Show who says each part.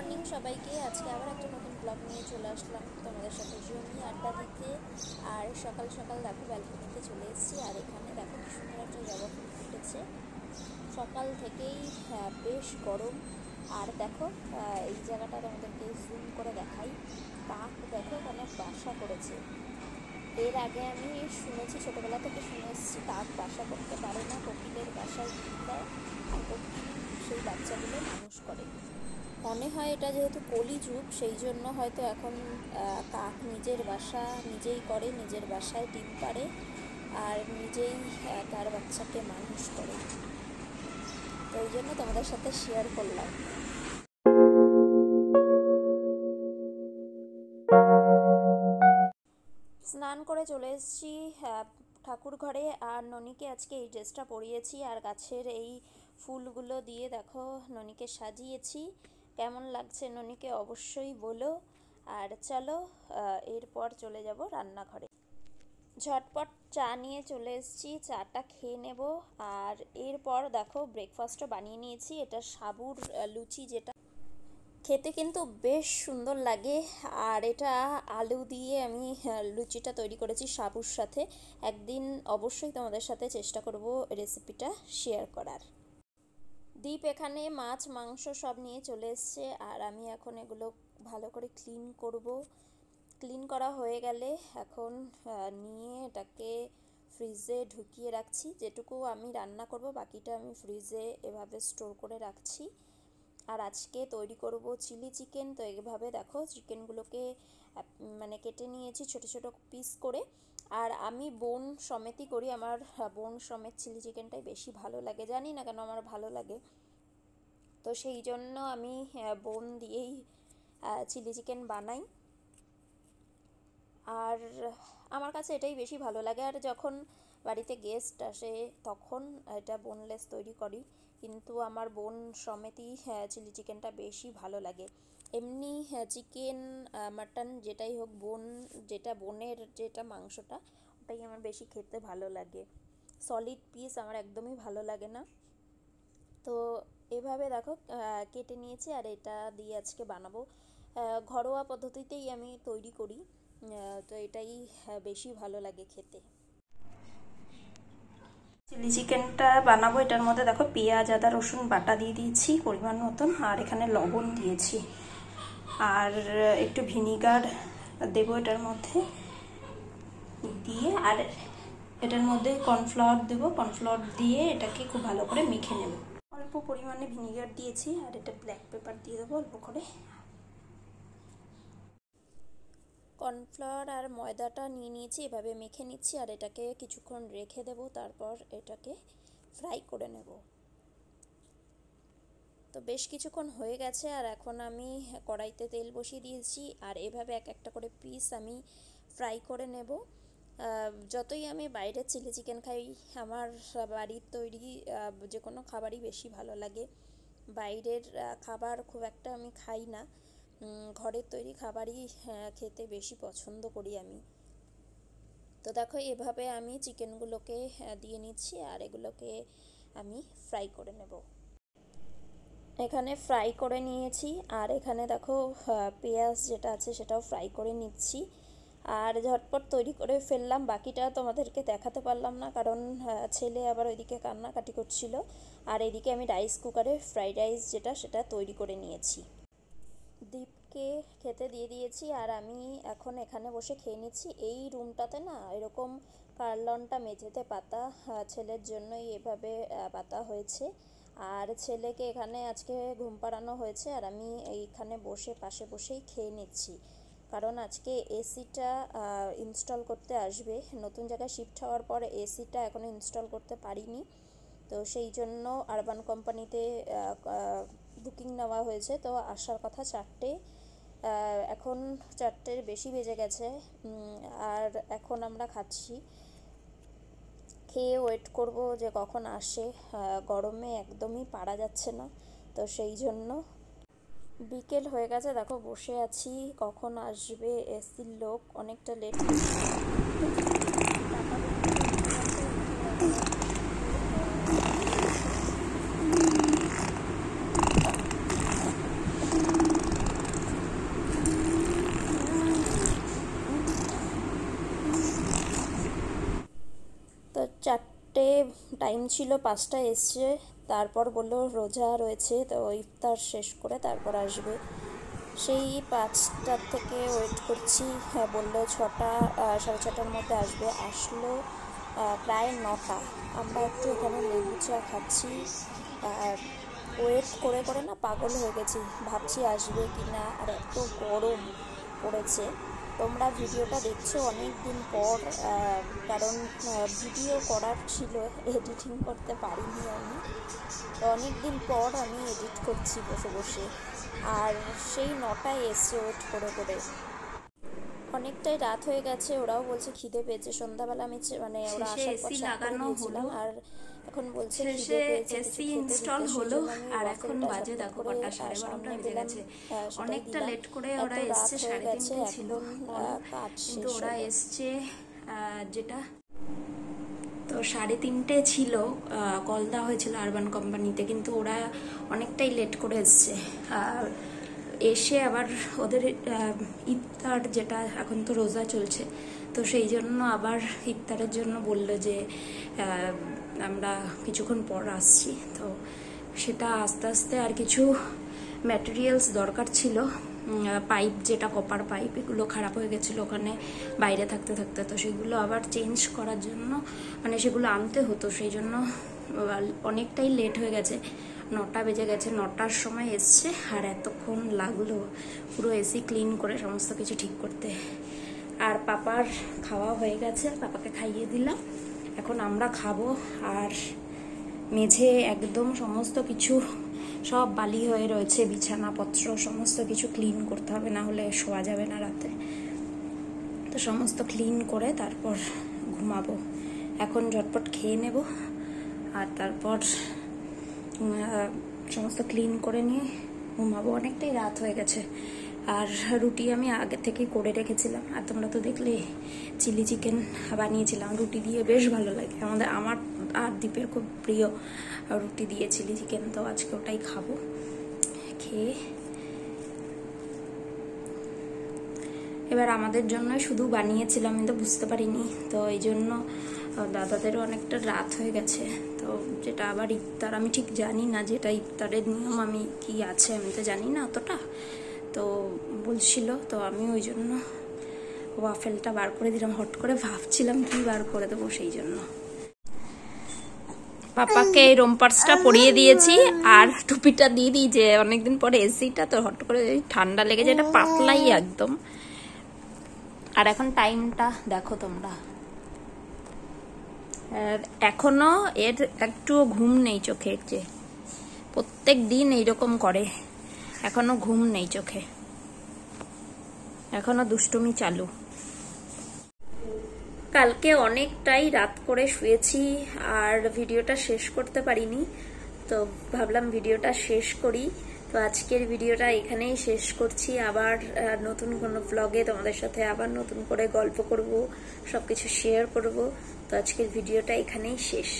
Speaker 1: Morning সবাইকে। আজকে আবার একটা নতুন ব্লগ নিয়ে চলে আসলাম তোমাদের সাথে জমি আড্ডা দিতে। আর সকাল সকাল দেখো ব্যালকনিতে চলে এসেছি, আর এখানে দেখো কি সুন্দর একটা জবা ফুল ফুটেছে। সকাল থেকেই বেশ গরম। আর দেখো এই জায়গাটা তোমাদেরকে জুম করে দেখাই। কাক দেখো এখানে বাসা করেছে। এর আগে আমি শুনেছি, ছোটোবেলা থেকে শুনে এসেছি কাক বাসা করতে পারে না, কোকিলের বাসায় ডিম দেয় আর কোকিল সেই বাচ্চাগুলো মানুষ করে। মনে হয় এটা যেহেতু কলিযুগ, সেই জন্য হয়তো এখন কাক নিজের বাসা নিজেই করে, নিজের বাসায় ডিম পাড়ে আর নিজেই তার বাচ্চাকে মানুষ করে। তো এই জন্য তোমাদের সাথে শেয়ার করলাম। স্নান করে চলে এসেছি ঠাকুর ঘরে, আর ননিকে আজকে এই ড্রেসটা পরিয়েছি আর গাছের এই ফুলগুলো দিয়ে দেখো ননিকে সাজিয়েছি। কেমন লাগছে ননিকে অবশ্যই বলো। আর চলো এরপর চলে যাব রান্নাঘরে। ঝটপট চা নিয়ে চলে এসেছি, চাটা খেয়ে নেব। আর এরপর দেখো ব্রেকফাস্টও বানিয়ে নিয়েছি। এটা সাবুর লুচি, যেটা খেতে কিন্তু বেশ সুন্দর লাগে। আর এটা আলু দিয়ে আমি লুচিটা তৈরি করেছি সাবুর সাথে। একদিন অবশ্যই তোমাদের সাথে চেষ্টা করব রেসিপিটা শেয়ার করার। দীপ এখানে মাছ মাংস সব নিয়ে চলে এসছে, আর আমি এখন এগুলো ভালো করে ক্লিন করব। ক্লিন করা হয়ে গেলে এখন নিয়ে এটাকে ফ্রিজে ঢুকিয়ে রাখছি। যেটুকু আমি রান্না করব বাকিটা আমি ফ্রিজে এভাবে স্টোর করে রাখছি। আর আজকে তৈরি করব চিলি চিকেন। তো এইভাবে দেখো চিকেনগুলোকে মানে কেটে নিয়েছি ছোট ছোট পিস করে। আর আমি বোন সমেতই করি, আমার বোন সমেত চিলি চিকেনটাই বেশি ভালো লাগে, জানি না কেন আমার ভালো লাগে। তো সেই জন্য আমি বোন দিয়েই চিলি চিকেন বানাই। আর আমার কাছে এটাই বেশি ভালো লাগে। আর যখন বাড়িতে গেস্ট আসে তখন এটা বোনলেস তৈরি করি, কিন্তু আমার বোন সমেতই চিলি চিকেনটা বেশি ভালো লাগে। এমনি চিকেন মাটন যেটাই হোক, যেটা বোনের যেটা মাংসটা ওটাই আমার বেশি খেতে ভালো লাগে। সলিড পিস আমার একদমই ভালো লাগে না। তো এভাবে দেখো কেটে নিয়েছি, আর এটা দিয়ে আজকে বানাবো। ঘরোয়া পদ্ধতিতেই আমি তৈরি করি, তো এটাই বেশি ভালো লাগে খেতে। চিলি চিকেনটা বানাবো, এটার মধ্যে দেখো পেঁয়াজ আদা রসুন বাটা দিয়ে দিয়েছি পরিমাণ মতন, আর এখানে লবণ দিয়েছি, আর একটু ভিনিগার দেবো এটার মধ্যে দিয়ে, আর এটার মধ্যে কর্নফ্লাওয়ার দেবো। কর্নফ্লাওয়ার দিয়ে এটাকে খুব ভালো করে মেখে নেব। অল্প পরিমাণে ভিনিগার দিয়েছি, আর এটা ব্ল্যাক পেপার দিয়ে দেবো অল্প করে। কর্নফ্লাওয়ার আর ময়দাটা নিয়ে নিয়েছি, এভাবে মেখে নিচ্ছি, আর এটাকে কিছুক্ষণ রেখে দেব, তারপর এটাকে ফ্রাই করে নেব। তো বেশ কিছুক্ষণ হয়ে গেছে, আর এখন আমি কড়াইতে তেল বসিয়ে দিয়েছি, আর এভাবে এক একটা করে পিস আমি ফ্রাই করে নেব। যতই আমি বাইরের চিলি চিকেন খাই, আমার বাড়ির তৈরি যে কোনো খাবারই বেশি ভালো লাগে। বাইরের খাবার খুব একটা আমি খাই না, ঘরের তৈরি খাবারই খেতে বেশি পছন্দ করি আমি। তো দেখো এভাবে আমি চিকেনগুলোকে দিয়ে নিচ্ছি, আর এগুলোকে আমি ফ্রাই করে নেব। এখানে ফ্রাই করে নিয়েছি, আর এখানে দেখো পেঁয়াজ যেটা আছে সেটাও ফ্রাই করে নিচ্ছি। আর ঝটপট তৈরি করে ফেললাম, বাকিটা তোমাদেরকে দেখাতে পারলাম না, কারণ ছেলে আবার ওইদিকে কান্নাকাটি করছিল। আর এদিকে আমি রাইস কুকারে ফ্রাইড রাইস যেটা সেটা তৈরি করে নিয়েছি। দীপকে খেতে দিয়ে দিয়েছি, আর আমি এখন এখানে বসে খেয়ে নিচ্ছি। এই রুমটাতে না এরকম কার্লনটা মেঝেতে পাতা, ছেলের জন্যই এভাবে পাতা হয়েছে। আর ছেলেকে এখানে আজকে ঘুম পাড়ানো হয়েছে, আর আমি এইখানে বসে পাশে বসেই খেয়ে নিচ্ছি। কারণ আজকে এসিটা ইনস্টল করতে আসবে, নতুন জায়গায় শিফট হওয়ার পর এসিটা এখনও ইনস্টল করতে পারিনি। তো সেই জন্য আরবান কোম্পানিতে বুকিং নেওয়া হয়েছে। তো আসার কথা 4টে, এখন 4টের বেশি বেজে গেছে। আর এখন আমরা খাচ্ছি, খেয়ে ওয়েট করব যে কখন আসে। গরমে একদমই পারা যাচ্ছে না, তো সেই জন্য বিকেল হয়ে গেছে, দেখো বসে আছি কখন আসবে এসির লোক, অনেকটা লেট। টাইম ছিল 5টায় এসছে, তারপর বললো রোজা রয়েছে, তো ইফতার শেষ করে তারপর আসবে। সেই 5টার থেকে ওয়েট করছি, হ্যাঁ বললো 6টা 6:30টার মধ্যে আসবে, আসলো প্রায় 9টা। আমরা একটু এখানে লেবু চা খাচ্ছি, আর ওয়েট করে করে না পাগল হয়ে গেছি, ভাবছি আসবে কি না, আর এত গরম পড়েছে। তোমরা ভিডিওটা দেখছো অনেক দিন পর, কারণ ভিডিও করার ছিল, এডিটিং করতে পারিনি আমি, তো অনেক দিন পর আমি এডিট করছি বসে বসে। আর সেই 9টায় এসছে ওয়েট করে করে, অনেকটাই রাত হয়ে গেছে। ওরাও বলছে খিদে পেয়েছে, সন্ধ্যাবেলা আমি মানে ওরা আসার পর লাগানো হলো, আর এখন বলছে খিদে পেয়েছে,
Speaker 2: এসি ইনস্টল হলো। আর এখন বাজে দেখো কটা, 12:30 বেজে গেছে। অনেকটা লেট করে ওরা এসছে, 3:30 ছিল, কিন্তু ওরা এসছে যেটা তো 3:30 ছিল, কল দেওয়া হয়েছিল আরবান কোম্পানিতে, কিন্তু ওরা অনেকটাই লেট করে এসছে। আর এসে আবার ওদের ইফতার, যেটা এখন তো রোজা চলছে, তো সেই জন্য আবার ইফতারের জন্য বললো যে আমরা কিছুক্ষণ পর আসছি। তো সেটা আস্তে আস্তে আর কিছু ম্যাটেরিয়ালস দরকার ছিল, পাইপ, যেটা কপার পাইপ, এগুলো খারাপ হয়ে গেছিলো ওখানে বাইরে থাকতে থাকতে, তো সেগুলো আবার চেঞ্জ করার জন্য মানে সেগুলো আনতে হতো, সেই জন্য অনেকটাই লেট হয়ে গেছে। 9টা বেজে গেছে, 9টার সময় এসছে, আর এতক্ষণ লাগলো পুরো এসি ক্লিন করে সমস্ত কিছু ঠিক করতে। আর পাপার খাওয়া হয়ে গেছে, পাপাকে খাইয়ে দিলাম, এখন আমরা খাবো। আর মেঝে একদম সমস্ত কিছু সব বালি হয়ে রয়েছে, বিছানাপত্র সমস্ত কিছু ক্লিন করতে হবে, না হলে শোয়া যাবে না রাতে। তো সমস্ত ক্লিন করে তারপর ঘুমাবো। এখন ঝটপট খেয়ে নেব, আর তারপর সমস্ত ক্লিন করে নিয়ে ঘুমাবো, অনেকটাই রাত হয়ে গেছে। আর রুটি আমি আগে থেকেই করে রেখেছিলাম, আর তোমরা তো দেখলে চিলি চিকেন বানিয়েছিলাম রুটি দিয়ে, বেশ ভালো লাগে আমার আর দীপের খুব প্রিয় রুটি দিয়ে চিলি চিকেন, তো আজকে ওটাই খাবো। খেয়ে এবার আমাদের জন্য শুধু বানিয়েছিলাম, আমি তো বুঝতে পারিনি, তো এই জন্য দাদাদেরও অনেকটা রাত হয়ে গেছে। তো যেটা আবার ইফতার, আমি ঠিক জানি না যেটা ইফতারের নিয়ম আমি কি আছে, আমি তো জানি না অতটা, তো বলছিল, তো আমি ওই জন্য ওয়াফেলটা বার করে দিলাম, হট করে ভাবছিলাম কি বার করে দেবো, সেই জন্য পাপাকে এই রোমপার্সটা পরিয়ে দিয়েছি, আর টুপিটা দিয়ে দিই, যে অনেকদিন পরে এসিটা তো হট করে ঠান্ডা লেগেছে, এটা পাতলাই একদম। আর এখন টাইমটা দেখো তোমরা, এখনো এর একটু ঘুম নেই চোখে, যে প্রত্যেক দিন এইরকম করে, এখনো ঘুম নেই চোখে, এখনো দুষ্টুমি চালু। কালকে অনেকটাই রাত করে শুয়েছি, আর ভিডিওটা শেষ করতে পারিনি, তো ভাবলাম ভিডিওটা শেষ করি। তো আজকের ভিডিওটা এখানেই শেষ করছি, আবার নতুন কোনো ব্লগে তোমাদের সাথে আবার নতুন করে গল্প করব, সবকিছু শেয়ার করব। তো আজকের ভিডিওটা এখানেই শেষ।